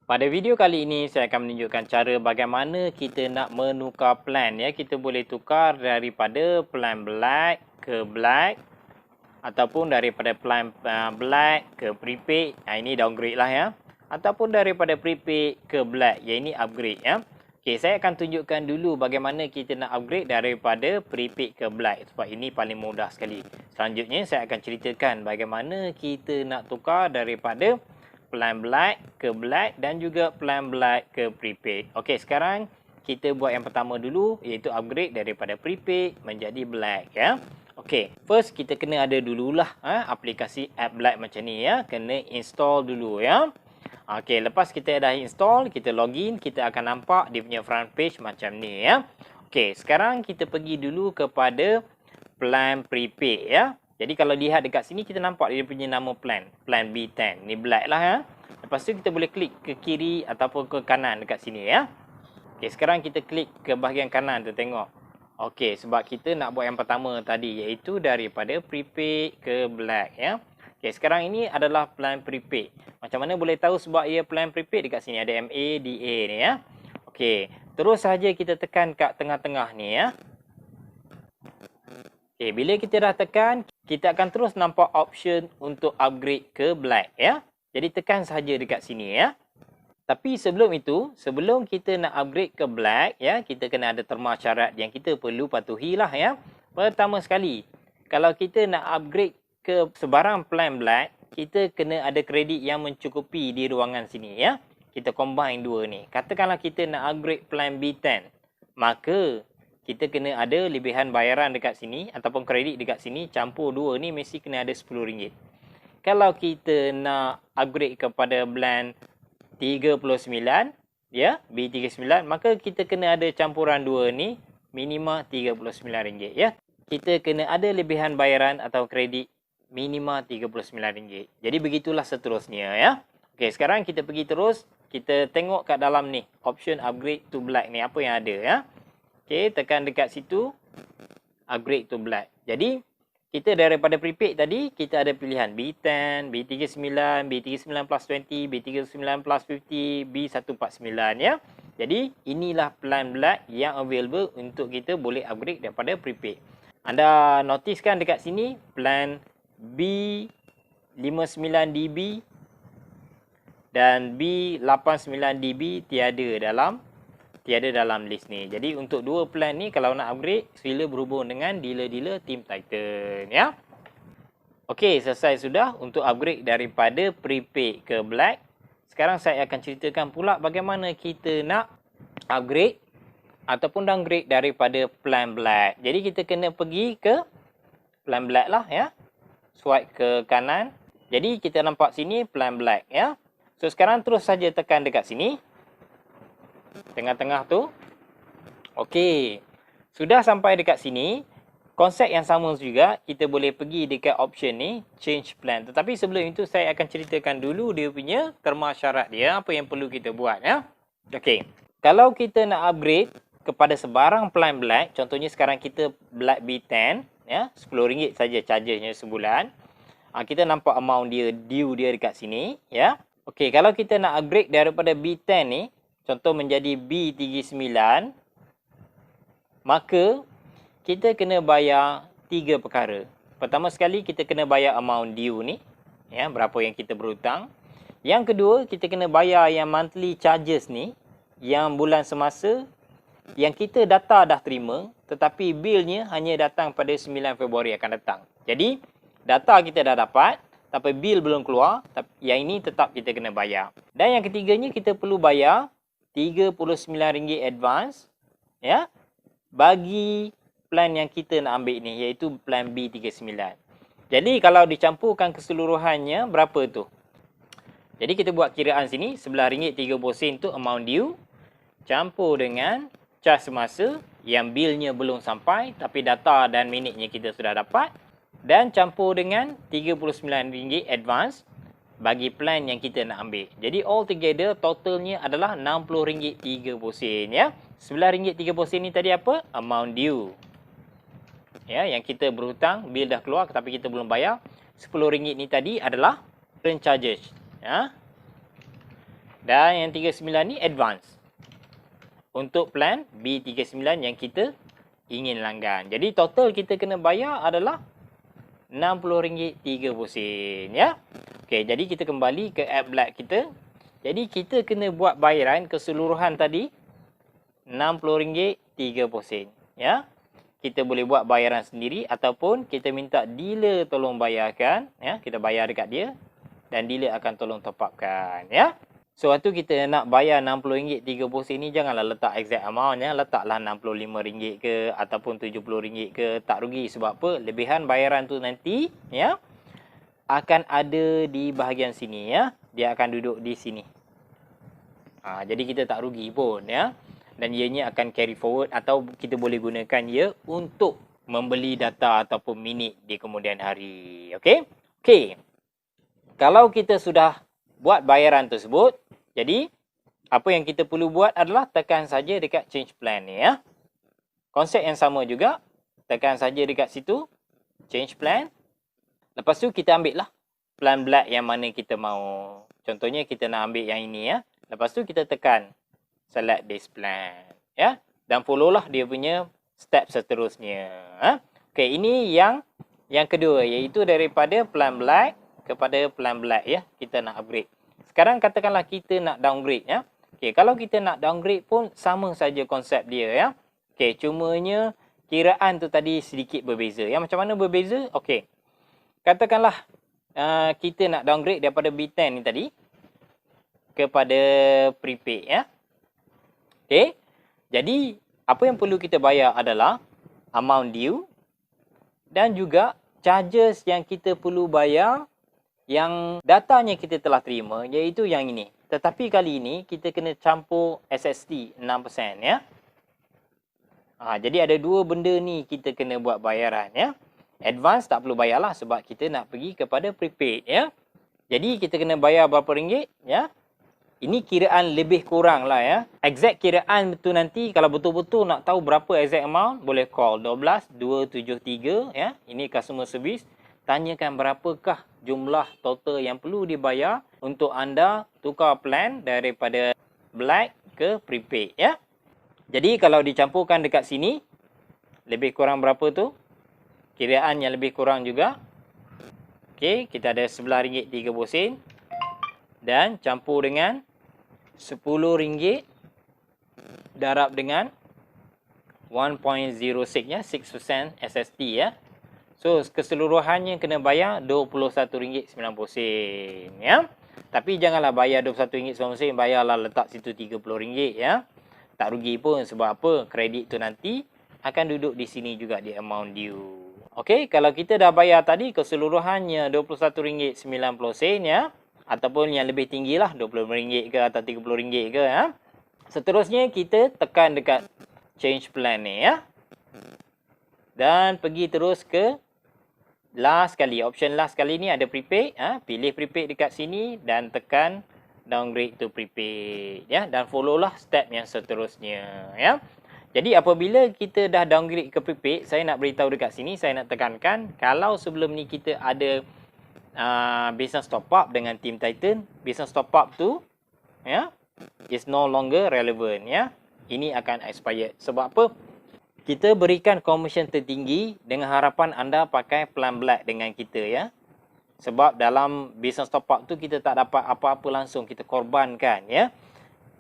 Pada video kali ini saya akan menunjukkan cara bagaimana kita nak menukar plan ya. Kita boleh tukar daripada plan black ke black ataupun daripada plan black ke prepaid. Ini downgrade lah ya. Ataupun daripada prepaid ke black. Yang ini upgrade ya. Okey, saya akan tunjukkan dulu bagaimana kita nak upgrade daripada prepaid ke black sebab ini paling mudah sekali. Selanjutnya saya akan ceritakan bagaimana kita nak tukar daripada plan black ke black dan juga plan black ke prepaid. Okey, sekarang kita buat yang pertama dulu iaitu upgrade daripada prepaid menjadi black ya. Okey, first kita kena ada dululah aplikasi app black macam ni ya. Kena install dulu ya. Okey, lepas kita dah install, kita login, kita akan nampak dia punya front page macam ni ya. Okey, sekarang kita pergi dulu kepada plan prepaid ya. Jadi kalau lihat dekat sini kita nampak dia punya nama plan B10. Ni black lah ya. Lepas tu kita boleh klik ke kiri ataupun ke kanan dekat sini ya. Okey, sekarang kita klik ke bahagian kanan tu tengok. Okey, sebab kita nak buat yang pertama tadi iaitu daripada prepaid ke black ya. Okey, sekarang ini adalah plan prepaid. Macam mana boleh tahu sebab ia plan prepaid? Dekat sini ada MADA ni ya. Okey, terus saja kita tekan kat tengah-tengah ni ya. Okey, bila kita dah tekan, kita akan terus nampak option untuk upgrade ke black ya. Jadi tekan saja dekat sini ya. Tapi sebelum itu, sebelum kita nak upgrade ke black ya, kita kena ada terma syarat yang kita perlu patuhilah ya. Pertama sekali, kalau kita nak upgrade ke sebarang plan black, kita kena ada kredit yang mencukupi di ruangan sini ya. Kita combine dua ni. Katakanlah kita nak upgrade plan B10, maka kita kena ada lebihan bayaran dekat sini ataupun kredit dekat sini, campur dua ni mesti kena ada RM10. Kalau kita nak upgrade kepada plan 39 ya, B39, maka kita kena ada campuran dua ni minima RM39 ya. Kita kena ada lebihan bayaran atau kredit minima RM39. Jadi begitulah seterusnya ya. Okey, sekarang kita pergi terus, kita tengok kat dalam ni option upgrade to black ni apa yang ada ya. Okey, tekan dekat situ upgrade to black. Jadi kita daripada prepaid tadi kita ada pilihan B10, B39, B39 plus 20, B39 plus 50, B149 ya. Jadi inilah plan black yang available untuk kita boleh upgrade daripada prepaid. Anda notice kan dekat sini plan B59DB dan B89DB tiada dalam list ni. Jadi untuk dua plan ni kalau nak upgrade, sila berhubung dengan dealer-dealer Team Titan ya. Okey, selesai sudah untuk upgrade daripada prepaid ke black. Sekarang saya akan ceritakan pula bagaimana kita nak upgrade ataupun downgrade daripada plan black. Jadi kita kena pergi ke plan black lah ya. Swipe ke kanan. Jadi kita nampak sini plan black ya. So sekarang terus saja tekan dekat sini. Tengah-tengah tu. Okey. Sudah sampai dekat sini. Konsep yang sama juga. Kita boleh pergi dekat option ni. Change plan. Tetapi sebelum itu saya akan ceritakan dulu dia punya terma syarat dia. Apa yang perlu kita buat ya. Okey. Kalau kita nak upgrade kepada sebarang plan black. Contohnya sekarang kita black B10. Ya, RM10 saja chargernya sebulan. Kita nampak amount dia, due dia dekat sini. Ya. Okey, kalau kita nak upgrade daripada B10 ni. Contoh menjadi B39, maka kita kena bayar 3 perkara. Pertama sekali kita kena bayar amount due ni, ya, berapa yang kita berhutang. Yang kedua, kita kena bayar yang monthly charges ni, yang bulan semasa, yang kita data dah terima, tetapi billnya hanya datang pada 9 Februari akan datang. Jadi, data kita dah dapat, tapi bill belum keluar, yang ini tetap kita kena bayar. Dan yang ketiganya, kita perlu bayar RM39 advance ya bagi plan yang kita nak ambil ni iaitu plan B39. Jadi kalau dicampurkan keseluruhannya berapa tu? Jadi kita buat kiraan sini RM11.30 tu amount due campur dengan cas semasa yang billnya belum sampai tapi data dan minitnya kita sudah dapat dan campur dengan RM39 advance bagi plan yang kita nak ambil. Jadi all together totalnya adalah RM60.30 ya. RM11.30 ni tadi apa? Amount due. Ya, yang kita berhutang, bil dah keluar tapi kita belum bayar. RM10 ni tadi adalah current charges, ya. Dan yang 39 ni advance. Untuk plan B39 yang kita ingin langgan. Jadi total kita kena bayar adalah RM60.30 ya. Okey, jadi kita kembali ke app Black kita. Jadi kita kena buat bayaran keseluruhan tadi RM60.30 ya. Kita boleh buat bayaran sendiri ataupun kita minta dealer tolong bayarkan ya. Kita bayar dekat dia dan dealer akan tolong top upkan ya. So waktu kita nak bayar RM60.30 ni janganlah letak exact amount ya. Letaklah RM65 ke ataupun RM70 ke, tak rugi. Sebab apa? Lebihan bayaran tu nanti ya akan ada di bahagian sini ya. Dia akan duduk di sini. Jadi kita tak rugi pun ya. Dan ianya akan carry forward atau kita boleh gunakan ia untuk membeli data ataupun minit di kemudian hari. Okey? Okey. Kalau kita sudah buat bayaran tersebut, jadi apa yang kita perlu buat adalah tekan saja dekat change plan ni ya. Konsep yang sama juga, tekan saja dekat situ change plan. Lepas tu kita ambil lah plan black yang mana kita mahu. Contohnya kita nak ambil yang ini ya. Lepas tu kita tekan select this plan ya, dan follow lah dia punya step seterusnya. Okey, ini yang kedua, iaitu daripada plan black kepada plan black ya, kita nak upgrade. Sekarang katakanlah kita nak downgrade ya. Okey, kalau kita nak downgrade pun sama saja konsep dia ya. Okey, cumanya kiraan tu tadi sedikit berbeza. Ya, macam mana berbeza? Okey. Katakanlah kita nak downgrade daripada B10 ni tadi kepada prepaid ya. Okey. Jadi apa yang perlu kita bayar adalah amount due dan juga charges yang kita perlu bayar yang datanya kita telah terima, iaitu yang ini. Tetapi kali ini kita kena campur SST 6% ya. Jadi ada dua benda ni kita kena buat bayaran ya. Advance tak perlu bayarlah sebab kita nak pergi kepada prepaid ya. Jadi kita kena bayar berapa ringgit ya. Ini kiraan lebih kurang lah ya. Exact kiraan tu nanti kalau betul-betul nak tahu berapa exact amount, boleh call 12273 ya. Ini customer service. Tanyakan berapakah jumlah total yang perlu dibayar untuk anda tukar plan daripada black ke prepaid ya. Jadi kalau dicampurkan dekat sini, lebih kurang berapa tu? Kiraan yang lebih kurang juga. Okey, kita ada RM11.30 dan campur dengan RM10 darab dengan 1.06 ya, 6% SST ya. So keseluruhannya kena bayar RM21.90 ya. Tapi janganlah bayar RM21.90, bayarlah letak situ RM30 ya. Tak rugi pun, sebab apa? Kredit tu nanti akan duduk di sini juga di amount due. Okey, kalau kita dah bayar tadi keseluruhannya RM21.90 ya, ataupun yang lebih tinggi lah RM25 ke atau RM30 ke ya. Seterusnya kita tekan dekat change plan ni ya. Dan pergi terus ke last kali, option last kali ni ada prepaid ya. Pilih prepaid dekat sini dan tekan downgrade to prepaid ya, dan follow lah step yang seterusnya ya. Jadi apabila kita dah downgrade ke prepaid, saya nak beritahu dekat sini, saya nak tekankan kalau sebelum ni kita ada business top up dengan Team Titan, business top up tu ya is no longer relevant ya. Ini akan expired. Sebab apa? Kita berikan commission tertinggi dengan harapan anda pakai plan black dengan kita ya. Sebab dalam business top up tu kita tak dapat apa-apa langsung, kita korbankan ya.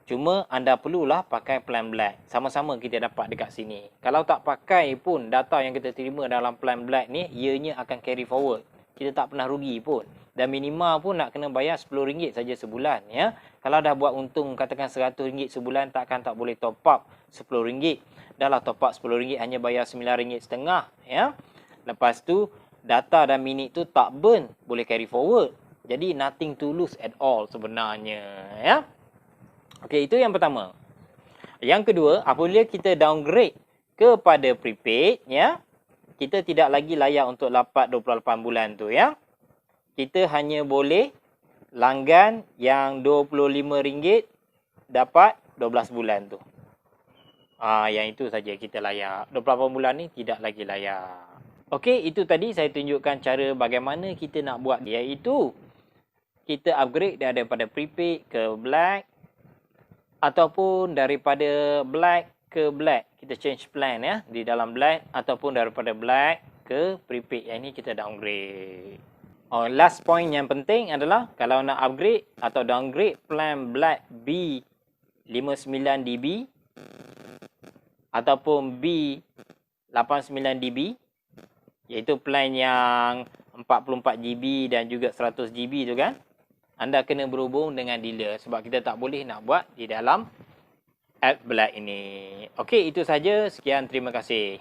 Cuma anda perlulah pakai plan black. Sama-sama kita dapat dekat sini. Kalau tak pakai pun data yang kita terima dalam plan black ni, ianya akan carry forward. Kita tak pernah rugi pun. Dan minima pun nak kena bayar RM10 saja sebulan ya. Kalau dah buat untung katakan RM100 sebulan, tak boleh top up RM10. Dah lah top up RM10 hanya bayar RM9.50 ya. Lepas tu data dan minit tu tak burn, boleh carry forward. Jadi nothing to lose at all sebenarnya ya. Okey, itu yang pertama. Yang kedua, apabila kita downgrade kepada prepaid ya, kita tidak lagi layak untuk dapat 28 bulan tu ya. Kita hanya boleh langgan yang RM25 dapat 12 bulan tu. Yang itu saja kita layak. 28 bulan ni tidak lagi layak. Okey, itu tadi saya tunjukkan cara bagaimana kita nak buat, iaitu kita upgrade daripada prepaid ke black ataupun daripada black ke black. Kita change plan ya di dalam black, ataupun daripada black ke prepaid. Yang ini kita downgrade. Oh, last point yang penting adalah kalau nak upgrade atau downgrade plan black B59DB ataupun B89DB, iaitu plan yang 44GB dan juga 100GB tu kan, anda kena berhubung dengan dealer sebab kita tak boleh nak buat di dalam app Black ini. Okey, itu saja. Sekian, terima kasih.